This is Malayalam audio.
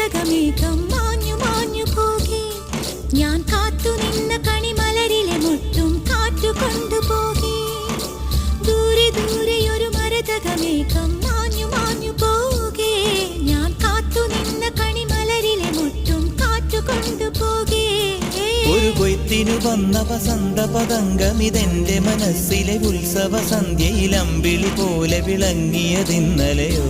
മരതകമേഘം മാഞ്ഞു മാഞ്ഞു പോകെ ഞാൻ കാത്തു നിന്ന കണിമലരിലെ മുട്ടും കാറ്റു കൊണ്ടുപോകെ ദൂരെ ദൂരെ ഒരു മരതകമേഘം മാഞ്ഞു മാഞ്ഞു പോകെ ഞാൻ കാത്തു നിന്ന കണിമലരിലെ മുട്ടും കാറ്റു കൊണ്ടുപോകെ ഒരു കൊയ്ത്തിനു വന്ന വസന്ത പതംഗമിതെന്റെ മനസ്സിലെ ഉത്സവ സന്ധ്യയിൽ അമ്പിളി പോലെ വിളങ്ങിയതിന്നലെയോ